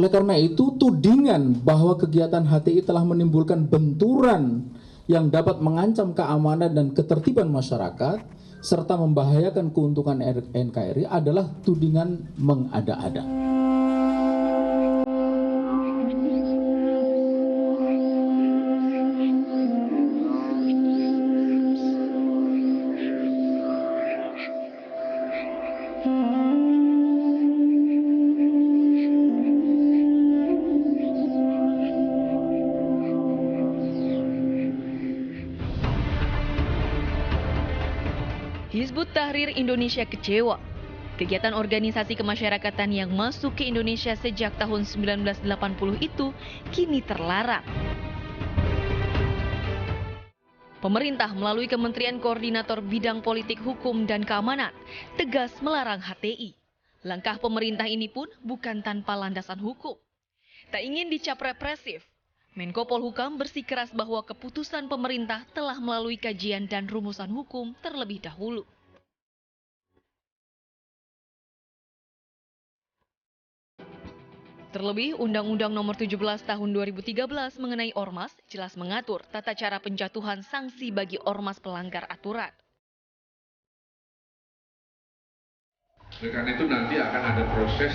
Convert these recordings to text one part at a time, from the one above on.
Oleh karena itu, tudingan bahwa kegiatan HTI telah menimbulkan benturan yang dapat mengancam keamanan dan ketertiban masyarakat serta membahayakan keuntungan NKRI adalah tudingan mengada-ada. Hizbut Tahrir Indonesia kecewa. Kegiatan organisasi kemasyarakatan yang masuk ke Indonesia sejak tahun 1980 itu kini terlarang. Pemerintah melalui Kementerian Koordinator Bidang Politik Hukum dan Keamanan tegas melarang HTI. Langkah pemerintah ini pun bukan tanpa landasan hukum. Tak ingin dicap represif, Menko Polhukam bersikeras bahwa keputusan pemerintah telah melalui kajian dan rumusan hukum terlebih dahulu. Terlebih, Undang-Undang Nomor 17 Tahun 2013 mengenai Ormas jelas mengatur tata cara penjatuhan sanksi bagi ormas pelanggar aturan. Oleh karena itu nanti akan ada proses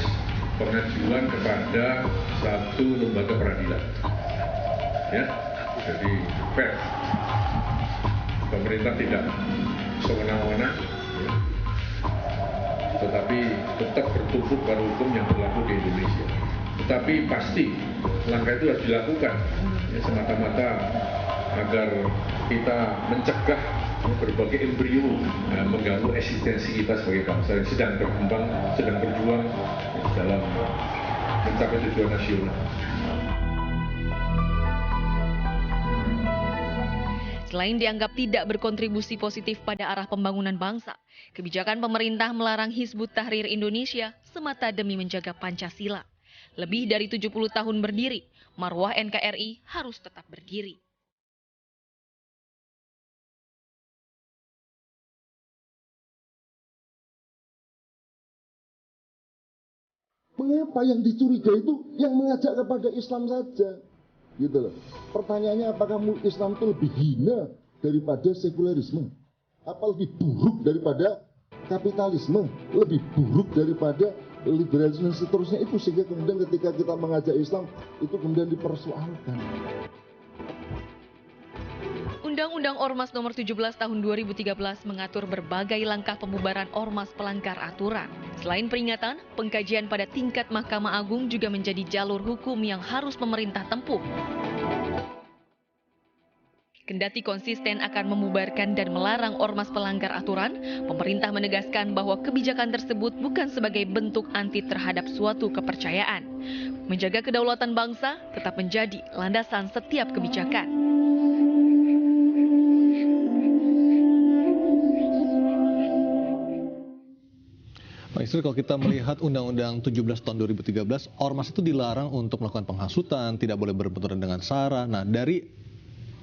pengajuan kepada satu lembaga peradilan. Ya, jadi fair. Pemerintah tidak sewenang-wenang, ya, tetapi tetap bertumpu pada hukum yang berlaku di Indonesia. Tetapi pasti langkah itu harus dilakukan, ya, semata-mata agar kita mencegah berbagai embrio mengganggu eksistensi kita sebagai bangsa yang sedang berkembang, sedang berjuang dalam mencapai tujuan nasional. Selain dianggap tidak berkontribusi positif pada arah pembangunan bangsa, kebijakan pemerintah melarang Hizbut Tahrir Indonesia semata demi menjaga Pancasila. Lebih dari 70 tahun berdiri, marwah NKRI harus tetap berdiri. Mengapa yang dicurigai itu yang mengajak kepada Islam saja? Gitu loh. Pertanyaannya, apakah Islam itu lebih hina daripada sekularisme? Apa lebih buruk daripada kapitalisme? Lebih buruk daripada liberalisme dan seterusnya itu, sehingga kemudian ketika kita mengajak Islam itu kemudian dipersoalkan. Undang-Undang Ormas Nomor 17 Tahun 2013 mengatur berbagai langkah pembubaran ormas pelanggar aturan. Selain peringatan, pengkajian pada tingkat Mahkamah Agung juga menjadi jalur hukum yang harus pemerintah tempuh. Kendati konsisten akan membubarkan dan melarang ormas pelanggar aturan, pemerintah menegaskan bahwa kebijakan tersebut bukan sebagai bentuk anti terhadap suatu kepercayaan. Menjaga kedaulatan bangsa tetap menjadi landasan setiap kebijakan. Pak Istri, kalau kita melihat Undang-Undang 17 tahun 2013, ormas itu dilarang untuk melakukan penghasutan, tidak boleh berbenturan dengan SARA. Nah, dari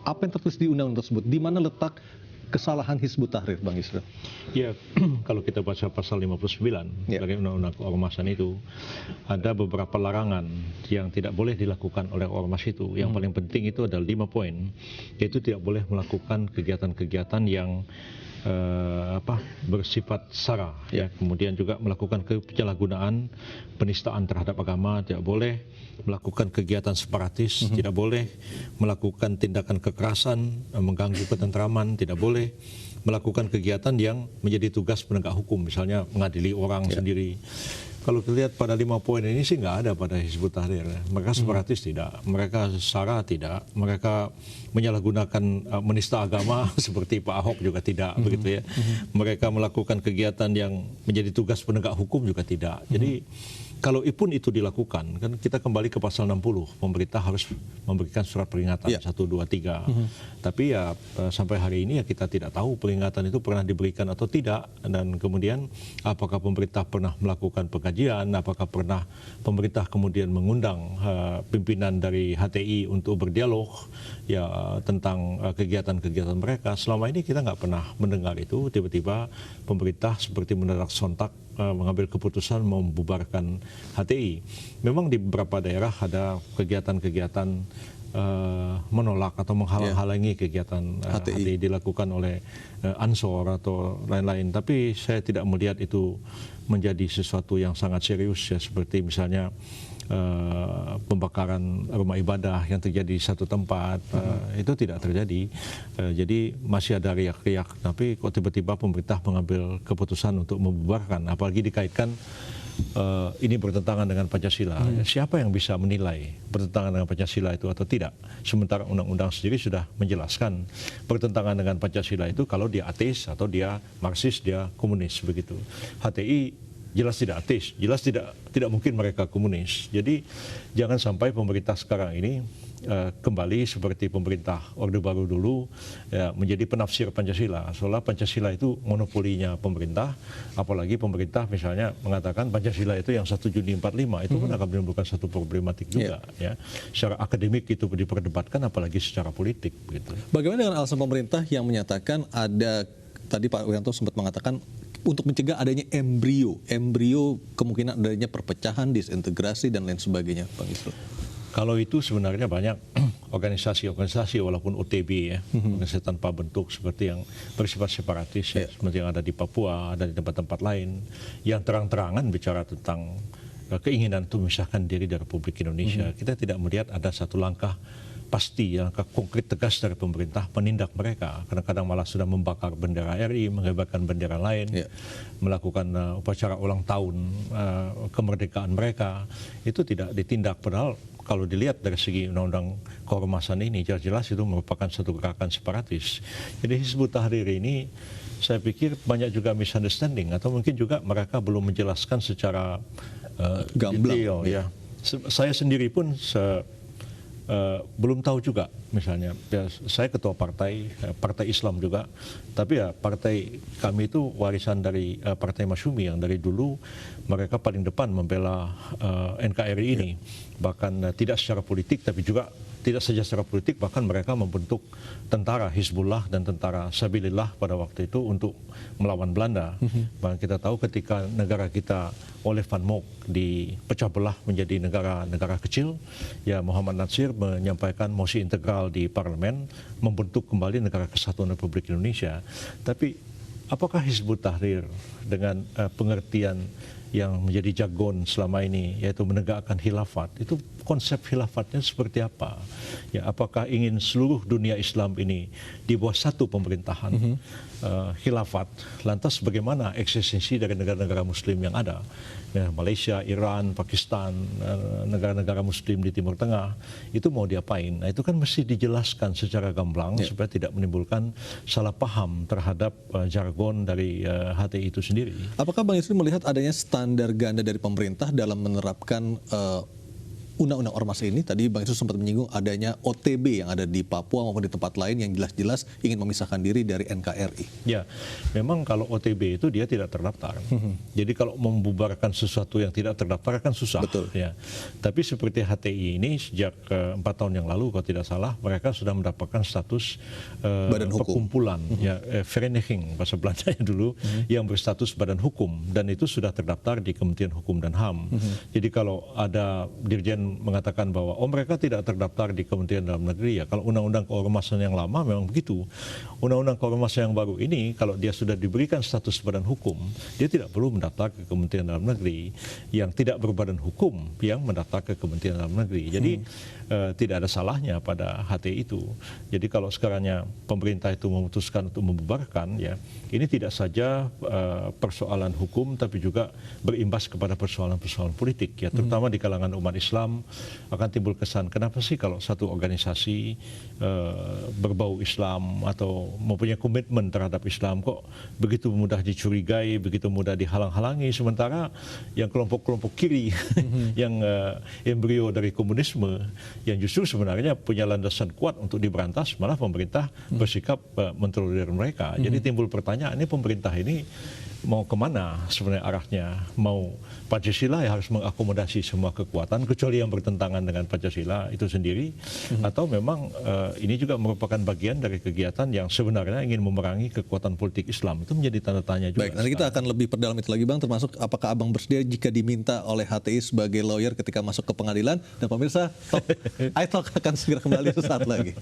apa yang tertulis di undang-undang tersebut, di mana letak kesalahan Hizbut Tahrir, Bang Isra? Ya, kalau kita baca pasal 59 dari undang-undang keormasan itu, ada beberapa larangan yang tidak boleh dilakukan oleh ormas itu. Yang paling penting itu adalah 5 poin, yaitu tidak boleh melakukan kegiatan-kegiatan yang bersifat sara, ya. Kemudian juga melakukan penyalahgunaan, penistaan terhadap agama, tidak boleh melakukan kegiatan separatis, tidak boleh melakukan tindakan kekerasan, mengganggu ketentraman, tidak boleh melakukan kegiatan yang menjadi tugas penegak hukum, misalnya mengadili orang sendiri. Kalau kita lihat pada 5 poin ini sih nggak ada pada Hizbut Tahrir. Mereka separatis tidak, mereka sara tidak, mereka menyalahgunakan menista agama seperti Pak Ahok juga tidak, begitu ya. Mereka melakukan kegiatan yang menjadi tugas penegak hukum juga tidak. Jadi kalau pun itu dilakukan, kan kita kembali ke pasal 60, pemerintah harus memberikan surat peringatan 1, 2, 3. Tapi ya sampai hari ini ya kita tidak tahu peringatan itu pernah diberikan atau tidak, dan kemudian apakah pemerintah pernah melakukan pengkajian kajian, apakah pernah pemerintah kemudian mengundang pimpinan dari HTI untuk berdialog ya tentang kegiatan-kegiatan mereka. Selama ini kita nggak pernah mendengar itu. Tiba-tiba pemerintah seperti mendadak sontak mengambil keputusan membubarkan HTI. Memang di beberapa daerah ada kegiatan-kegiatan menolak atau menghalang-halangi kegiatan HTI dilakukan oleh Ansor atau lain-lain. Tapi saya tidak melihat itu menjadi sesuatu yang sangat serius ya, seperti misalnya pembakaran rumah ibadah yang terjadi di satu tempat, itu tidak terjadi. Jadi masih ada riak-riak, tapi kok tiba-tiba pemerintah mengambil keputusan untuk membubarkan, apalagi dikaitkan ini bertentangan dengan Pancasila. Siapa yang bisa menilai bertentangan dengan Pancasila itu atau tidak? Sementara undang-undang sendiri sudah menjelaskan bertentangan dengan Pancasila itu kalau dia ateis atau dia Marxis, dia komunis begitu. HTI jelas tidak ateis, jelas tidak mungkin mereka komunis. Jadi jangan sampai pemerintah sekarang ini kembali seperti pemerintah Orde Baru dulu ya, menjadi penafsir Pancasila. Soalnya Pancasila itu monopolinya pemerintah, apalagi pemerintah misalnya mengatakan Pancasila itu yang 1 Juni 45 itu kan akan menimbulkan satu problematik juga ya. Secara akademik itu diperdebatkan, apalagi secara politik gitu. Bagaimana dengan alasan pemerintah yang menyatakan ada, tadi Pak Wiranto sempat mengatakan untuk mencegah adanya embrio kemungkinan adanya perpecahan, disintegrasi dan lain sebagainya, Bang Isrul? Kalau itu sebenarnya banyak organisasi-organisasi walaupun OTB ya, organisasi tanpa bentuk seperti yang bersifat separatis ya, seperti yang ada di Papua, ada di tempat-tempat lain, yang terang-terangan bicara tentang keinginan untuk memisahkan diri dari Republik Indonesia. Kita tidak melihat ada satu langkah pasti, langkah konkret tegas dari pemerintah menindak mereka. Kadang-kadang malah sudah membakar bendera RI, mengibarkan bendera lain, melakukan upacara ulang tahun kemerdekaan mereka. Itu tidak ditindak, padahal kalau dilihat dari segi undang-undang keormasan ini jelas-jelas itu merupakan satu gerakan separatis. Jadi Hizbut Tahrir ini saya pikir banyak juga misunderstanding, atau mungkin juga mereka belum menjelaskan secara gamblang detail, ya. Saya sendiri pun belum tahu juga, misalnya ya, saya ketua partai Islam juga, tapi ya partai kami itu warisan dari Partai Masyumi yang dari dulu mereka paling depan membela NKRI ini, bahkan tidak secara politik tapi juga tidak saja secara politik, bahkan mereka membentuk tentara Hizbullah dan tentara Sabilillah pada waktu itu untuk melawan Belanda. Bahkan kita tahu ketika negara kita oleh Van Mock dipecah belah menjadi negara-negara kecil, ya Muhammad Natsir menyampaikan mosi integral di parlemen membentuk kembali negara kesatuan Republik Indonesia. Tapi apakah Hizbut Tahrir dengan pengertian yang menjadi jargon selama ini, yaitu menegakkan khilafat, itu konsep khilafatnya seperti apa? Ya, apakah ingin seluruh dunia Islam ini di bawah satu pemerintahan khilafat? Lantas bagaimana eksistensi dari negara-negara Muslim yang ada? Ya, Malaysia, Iran, Pakistan, negara-negara Muslim di Timur Tengah, itu mau diapain? Nah, itu kan mesti dijelaskan secara gamblang supaya tidak menimbulkan salah paham terhadap jargon dari HTI itu sendiri. Apakah Bang Isrul melihat adanya standar ganda dari pemerintah dalam menerapkan undang-undang ormas ini? Tadi Bang Isrul sempat menyinggung adanya OTB yang ada di Papua maupun di tempat lain yang jelas-jelas ingin memisahkan diri dari NKRI. Ya, memang kalau OTB itu dia tidak terdaftar. Jadi kalau membubarkan sesuatu yang tidak terdaftar kan susah. Betul. Ya. Tapi seperti HTI ini sejak 4 tahun yang lalu kalau tidak salah mereka sudah mendapatkan status Badan hukum. perkumpulan, ya Vereniging bahasa Belandanya dulu, yang berstatus badan hukum, dan itu sudah terdaftar di Kementerian Hukum dan HAM. Jadi kalau ada dirjen mengatakan bahwa mereka tidak terdaftar di Kementerian Dalam Negeri, ya kalau undang-undang keormasan yang lama memang begitu. Undang-undang keormasan yang baru ini kalau dia sudah diberikan status badan hukum, dia tidak perlu mendaftar ke Kementerian Dalam Negeri, yang tidak berbadan hukum yang mendaftar ke Kementerian Dalam Negeri. Jadi tidak ada salahnya pada HTI itu. Jadi kalau sekarangnya pemerintah itu memutuskan untuk membubarkan, ya ini tidak saja persoalan hukum tapi juga berimbas kepada persoalan-persoalan politik, ya terutama di kalangan umat Islam. Akan timbul kesan, kenapa sih kalau satu organisasi berbau Islam atau mempunyai komitmen terhadap Islam kok begitu mudah dicurigai, begitu mudah dihalang-halangi, sementara yang kelompok-kelompok kiri yang embrio dari komunisme yang justru sebenarnya punya landasan kuat untuk diberantas, malah pemerintah bersikap mentolerir mereka. Jadi timbul pertanyaan, ini pemerintah ini mau kemana sebenarnya arahnya? Mau Pancasila ya harus mengakomodasi semua kekuatan kecuali yang bertentangan dengan Pancasila itu sendiri, atau memang ini juga merupakan bagian dari kegiatan yang sebenarnya ingin memerangi kekuatan politik Islam? Itu menjadi tanda tanya juga. Baik, nanti kita akan lebih perdalam itu lagi Bang, termasuk apakah Abang bersedia jika diminta oleh HTI sebagai lawyer ketika masuk ke pengadilan. Dan pemirsa, iTalk akan segera kembali sesaat lagi.